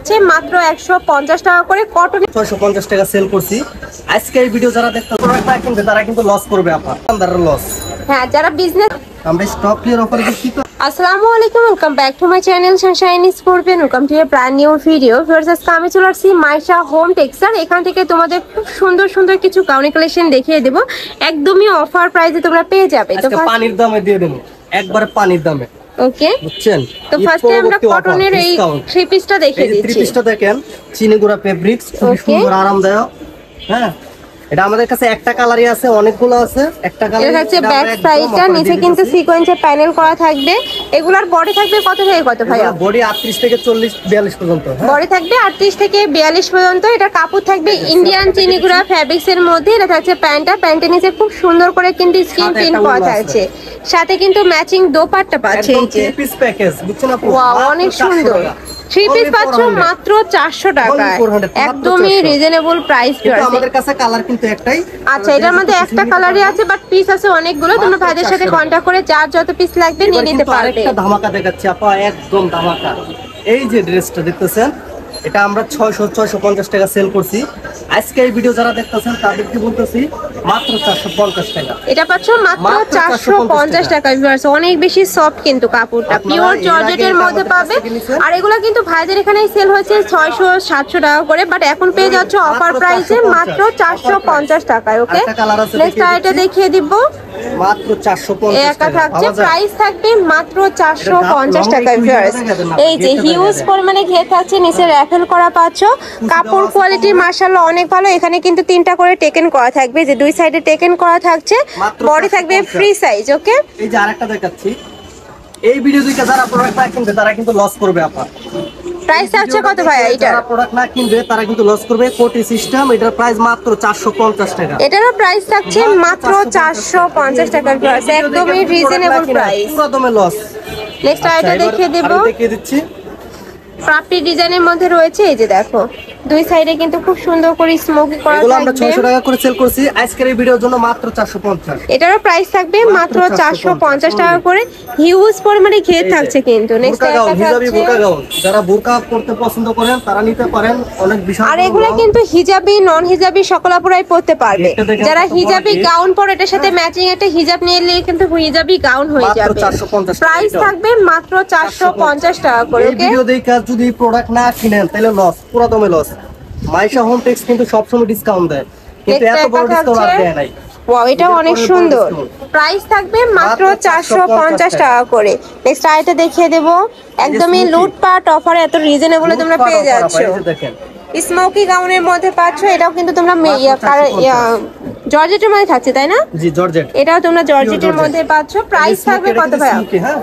থাকছে মাত্র 150 টাকা করে। কটন 650 টাকা সেল করছি। আজকে এই ভিডিও যারা দেখতে পারবে তারা কিন্তু লস করবে আপনার দোকানদারের লস। হ্যাঁ, যারা বিজনেস আমরা স্টক ক্লিয়ার অফার দিচ্ছি। আসসালামু আলাইকুম, welcome back to my channel Sunshine scorpion. Welcome to A brand new video. Viewers, আজকে আমি চলে আসছি মাইশা হোম টেক্সটাইল। এখান থেকে তোমাদের খুব সুন্দর সুন্দর কিছু গাউন কালেকশন দেখিয়ে দেবো, একদমই অফার প্রাইসে তোমরা পেয়ে যাবে। তো পানির দামে দিয়ে দেবো, একবারে পানির দামে। ওকে, বুঝছেন? তো ফার্স্টে আমরা কটনের এই থ্রি পিসটা দেখিয়ে দিচ্ছি। থ্রি পিসটা দেখেন, চিনিগুড়া ফেব্রিক্স, খুব সুন্দর আরামদায়ক। হ্যাঁ, এটা আমাদের কাছে একটা কালারই আছে, অনেকগুলো আছে। একটা কালার এটা হচ্ছে ব্যাক সাইডটা, নিচে কিন্তু সিকোয়েন্সের প্যানেল করা থাকবে। এগুলার বডি থাকবে কত থেকে কত ভাইয়া? বডি 38 থেকে 40 42 পর্যন্ত। বডি থাকবে 38 থেকে 42 পর্যন্ত। এটা কাপড় থাকবে ইন্ডিয়ান চিনিগুড়া ফ্যাব্রিক্স এর মধ্যে। এটা থাকছে প্যান্টটা, প্যান্টের নিচে খুব সুন্দর করে কিন্তু স্ক্রিন প্রিন্ট করা থাকছে, সাথে কিন্তু ম্যাচিং দোপাট্টা পাচ্ছে। এই যে থ্রি পিস প্যাকেজ, বুঝছেন আপু? ওয়াও, অনেক সুন্দর। থ্রি পিস পাচ্ছ মাত্র 400 টাকায়, একদমই রিজনেবল প্রাইস। আমাদের কাছে কালার কিন্তু একটাই। আচ্ছা, এটার মধ্যে একটা কালারই আছে, বাট পিস আছে অনেকগুলো। তোমরা ভাইদের সাথে কন্টাক্ট করে যার যত পিস লাগবে নিয়ে নিতে পারবে। আরেকটা ধামাকা দেখাচ্ছি আপা, একদম ধামাকা। এই যে ড্রেসটা দেখতেছেন, এটা আমরা 650 টাকা সেল করছি। আজকে এই ভিডিও যারা দেখতেছেন তাদেরকে বলতেছি মাত্র 450 টাকা। এটা পাচ্ছ মাত্র 450 টাকা। ভিউয়ার্স, অনেক বেশি সফট কিন্তু কাপড়টা, পিওর জর্জেটের মধ্যে পাবে। আর এগুলা কিন্তু ভাইদের এখানে সেল হয়েছে 600-700 টাকা করে, বাট এখন পেয়ে যাচ্ছ অফার প্রাইসে মাত্র 450 টাকায়। ওকে, নেক্সট আইটা দেখিয়ে দিব, মাত্র 450 টাকা টাকা থাকছে। প্রাইস থাকবে মাত্র 450 টাকা। ভিউয়ার্স, এই যে হিউজ পরিমাণে ঘের থাকছে, নিচে র্যাফেল করা পাচ্ছ। কাপড় কোয়ালিটি মাশাআল্লাহ অনেক ভালো। এখানে কিন্তু 3টা করে টেকেন করা থাকবে, যে দুই সাইডে টেকেন করা থাকছে। বডি থাকবে ফ্রি সাইজ। ওকে, এই যে আরেকটা দেখাচ্ছি। এই ভিডিও দুইটা যারা প্রোডাক্ট না কিনবে তারা কিন্তু লস করবে আপা। প্রাইস আছে কত ভাই? এটা যারা প্রোডাক্ট না কিনবে তারা কিন্তু লস করবে। কোটি সিস্টেম, এটার প্রাইস মাত্র 450 টাকা। এটারও প্রাইস থাকছে মাত্র 450 টাকা। ভিউয়ার্স, একদমই রিজনেবল প্রাইস, পুরোদমে লস। নেক্সট আইটা দেখিয়ে দেব, দেখিয়ে দিচ্ছি। পাপড়ি ডিজাইনের মধ্যে রয়েছে। এই যে দেখো, দুই সাইডে কিন্তু খুব সুন্দর করে স্মোকি করা এগুলো আমরা থাকবে। 600 টাকা করে সেল করছি, আজকের এই ভিডিওর জন্য মাত্র 450। এটারও প্রাইস থাকবে মাত্র 450 টাকা করে। হিউজ পরিমাণে ঘের থাকছে কিন্তু। নেক্সট একটা হিজাবি থাকছে, বোরকা গাউন, যারা বোরকা পরতে পছন্দ করেন তারা নিতে পারেন। অনেক বিশাল, আর এগুলা কিন্তু হিজাবি নন হিজাবি সকল আপুরাই পরতে পারবে। যারা হিজাবি গাউন পরে এটার সাথে ম্যাচিং একটা হিজাব নিয়ে নিলে কিন্তু হিজাবি গাউন হয়ে যাবে। প্রাইস থাকবে মাত্র 450 টাকা করে। এই ভিডিও দেখে যদি প্রোডাক্ট না কিনেন তাহলে লস, পুরোদমে লস। মাইশা হোম টেক্স কিন্তু সবসময় ডিসকাউন্ট দেয়, কিন্তু এত বড় ডিসকাউন্ট আর দেয় নাই। ওয়াও, এটা অনেক সুন্দর। প্রাইস থাকবে মাত্র 450 টাকা করে। নেক্সট আইটা দেখিয়ে দেব, একদমই লুটপাট অফারে এত রিজনেবলে তোমরা পেয়ে যাচ্ছ। দেখেন, স্মোকি গাউনের মধ্যে পাচ্ছ। এটাও কিন্তু তোমরা জর্জেটের মধ্যে থাকছে, তাই না? জি, জর্জেট। এটাও তোমরা জর্জেটের মধ্যে পাচ্ছ। প্রাইস থাকবে কত ভাইয়া? হ্যাঁ,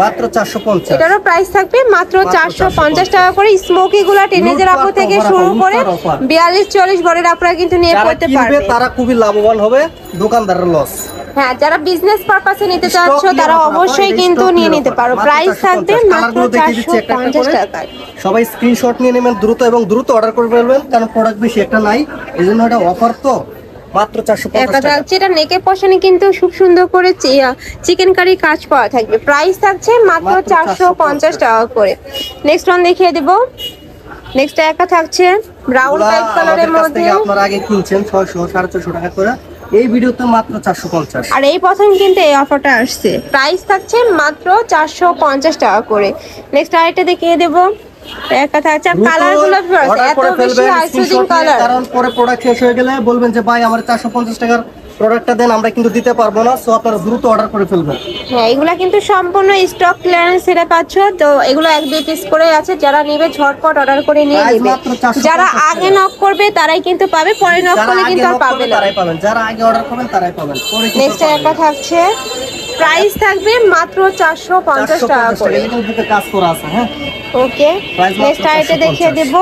মাত্র 450। এটারও প্রাইস থাকবে মাত্র 450 টাকা করে। স্মোকি গুলা টিনেজার আপু থেকে শুরু করে 42-40 বরের আপুরা কিন্তু নিয়ে পড়তে পারবে। তারা খুবই লাভবান হবে, দোকানদারের লস। হ্যাঁ, যারা বিজনেস পারপাসে নিতে চাচ্ছ তারা অবশ্যই কিন্তু নিয়ে নিতে পারো। প্রাইস থাকবে মাত্র 450 টাকায়। সবাই স্ক্রিনশট নিয়ে নেবেন দ্রুত, এবং দ্রুত অর্ডার করে ফেলবেন, কারণ প্রোডাক্ট বেশি একটা নাই, এইজন্য এটা অফার। তো মাত্র 450 টাকা। এটা নেকের পশনে কিন্তু খুব সুন্দর করে চিকেন কারি কাজ করা থাকবে। প্রাইস থাকছে মাত্র 450 টাকা করে। নেক্সট ওয়ান দেখিয়ে দেব। নেক্সট একটা থাকছে ব্রাউন টাইপ কালারের মধ্যে। আপনারা আগে কিনছেন 600-450 টাকা করে, এই ভিডিওতে মাত্র 450। আর এই প্রথম কিন্তু এই অফারটা আসছে। প্রাইস থাকছে মাত্র 450 টাকা করে। নেক্সট আরেকটা দেখিয়ে দেব। একটা থাকছে কালারগুলো এত বেশি আইসোডিং কালার, কারণ পরে প্রোডাক্ট শেষ হয়ে গেলে বলবেন যে ভাই আমার 450 টাকার প্রোডাক্টটা দেন, আমরা কিন্তু দিতে পারবো না। সো আপনারা দ্রুত অর্ডার করে ফেলবেন। হ্যাঁ, এগুলা কিন্তু সম্পূর্ণ স্টক ক্লিয়ারেন্স এর পাচ্ছ। তো এগুলো 1-2 পিস করে আছে, যারা নেবে ঝটপট অর্ডার করে নিয়ে নেবে। যারা আগে নক করবে তারাই কিন্তু পাবে, পরে নক করলে কিন্তু আর পাবে না। তারাই পাবেন, যারা আগে অর্ডার করবেন তারাই পাবেন। নেক্সট একটা থাকছে, প্রাইস থাকবে মাত্র 450 টাকা করে। এখানে দুটো কাজ করা আছে। হ্যাঁ, ওকে, নেক্সট আইটা দেখিয়ে দেব।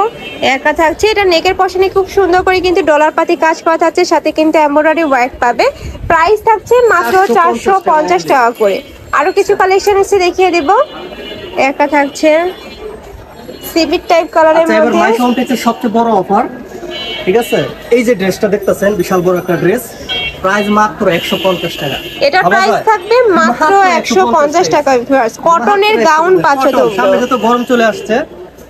একটা থাকছে, এটা নেকের পশনে খুব সুন্দর করে কিন্তু ডলার পাতি কাজ করা থাকছে, সাথে কিন্তু এমব্রয়ডারি ওয়ার্ক পাবে। প্রাইস থাকছে মাত্র 450 টাকা করে। আরো কিছু কালেকশন আছে দেখিয়ে দেব। একটা থাকছে সিভিক টাইপ কালারের মধ্যে। মাইশা হোম টেক্সের সবচেয়ে বড় অফার, ঠিক আছে? এই যে ড্রেসটা দেখতেছেন, বিশাল বড় একটা ড্রেস, প্রাইস মাত্র 150 টাকা। এটা প্রাইস থাকবে মাত্র 150 টাকা। ভিউয়ার্স, কটনের গাউন পাচ্ছ তোমরা। সামনে যত গরম চলে আসছে,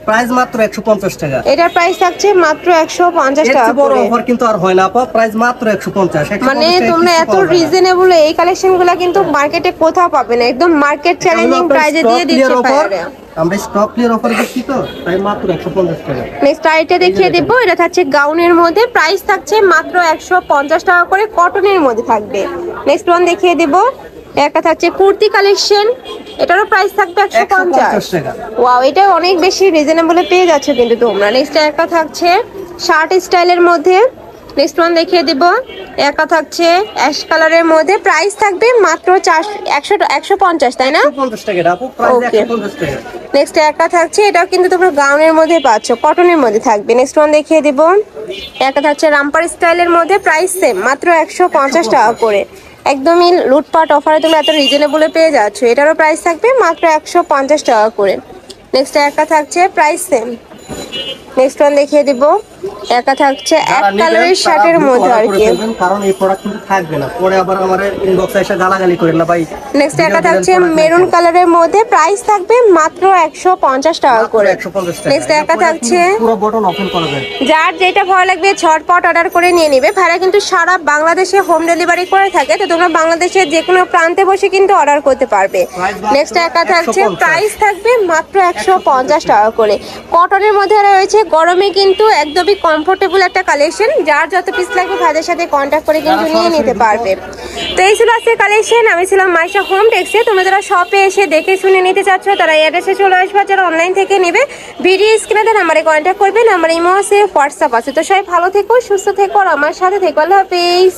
প্রাইস মাত্র 150 টাকা। এটার প্রাইস থাকছে মাত্র 150 এর টাকা চেয়ে বড় করে। অফার কিন্তু আর হয় না আপা, প্রাইস মাত্র 150। মানে তোমরা এত রিজনেবল এই কালেকশনগুলো কিন্তু মার্কেটে কোথাও পাবে না, একদম মার্কেট চ্যালেঞ্জিং প্রাইসে দিয়ে দিচ্ছে ফায়ারে। আমরা স্টক ক্লিয়ার অফার দিচ্ছি তো, তাই মাত্র 150 টাকা। নেক্সট আইটা দেখিয়ে দেব, এটা থাকছে গাউনের মধ্যে, প্রাইস থাকছে মাত্র 150 টাকা করে, কটনের মধ্যে থাকবে। নেক্সট ওয়ান দেখিয়ে দেব, একটা থাকছে কুর্তি কালেকশন, এটারও প্রাইস থাকবে 150 টাকা। ওয়াও, এটা অনেক বেশি রিজনেবলে পেয়ে যাচ্ছে কিন্তু তোমরা। নেক্সট একটা থাকছে শার্ট স্টাইলের মধ্যে, নেক্সট ওয়ান দেখিয়ে দেব, একটা থাকছে অ্যাশ কালারের মধ্যে, প্রাইস থাকবে মাত্র 150, তাই না? 150 টাকা আপু, প্রাইস 150 টাকা। নেক্সট একটা থাকছে, এটাও কিন্তু তোমরা গাউনের মধ্যে পাচ্ছ, কটনের মধ্যে থাকবে। নেক্সট ওয়ান দেখিয়ে দেব, একটা থাকছে রামপার স্টাইলের মধ্যে, প্রাইস সেম মাত্র 150 টাকা করে। একদমই লুটপাট অফারে তোমরা এত রিজনেবলে পেয়ে যাচ্ছ। এটারও প্রাইস থাকবে মাত্র 150 টাকা করে। নেক্সট একটা থাকছে প্রাইস সেম। নেক্সট ওয়ান দেখিয়ে দিব, একটা থাকছে এক কালারের শার্টের মধ্যে আর কি, কারণ এই প্রোডাক্ট কিন্তু থাকবে না, পরে আবার আমাদের ইনবক্সে এসে গালাগালি করেন না ভাই। নেক্সট একটা থাকছে মেরুন কালারের মধ্যে, প্রাইস থাকবে মাত্র 150 টাকা করে। 150 টাকা। নেক্সট একটা থাকছে, পুরো বটন ওপেন করা যায়, যার যেটা ভালো লাগবে ঝটপট অর্ডার করে নিয়ে নেবে। ভাড়া কিন্তু সারা বাংলাদেশে হোম ডেলিভারি করে থাকে, তো তোমরা বাংলাদেশের যে কোনো প্রান্তে বসে কিন্তু অর্ডার করতে পারবে। নেক্সট একটা থাকছে, প্রাইস থাকবে মাত্র 150 টাকা করে। কটনের মধ্যে রয়েছে, গরমে কিন্তু একদমই কমফোর্টেবল একটা কালেকশন, যার যত পিস লাগবে ভাইদের সাথে কন্ট্যাক্ট করে কিন্তু নিয়ে নিতে পারবে। তো এই ছিল আজকের কালেকশন। আমি ছিলাম মাইশা হোম টেক্সে। তোমরা যারা শপে এসে দেখে শুনে নিতে চাচ্ছ তারা এই অ্যাড্রেসে চলে আসবে, যারা অনলাইন থেকে নেবে ভিডিও স্ক্রিনে নাম্বারে কন্ট্যাক্ট করবে। নাম্বার ইমো আছে, হোয়াটসঅ্যাপ আছে। তো সবাই ভালো থেকো, সুস্থ থেকো আর আমার সাথে থেকো। আল্লাহ হাফেজ।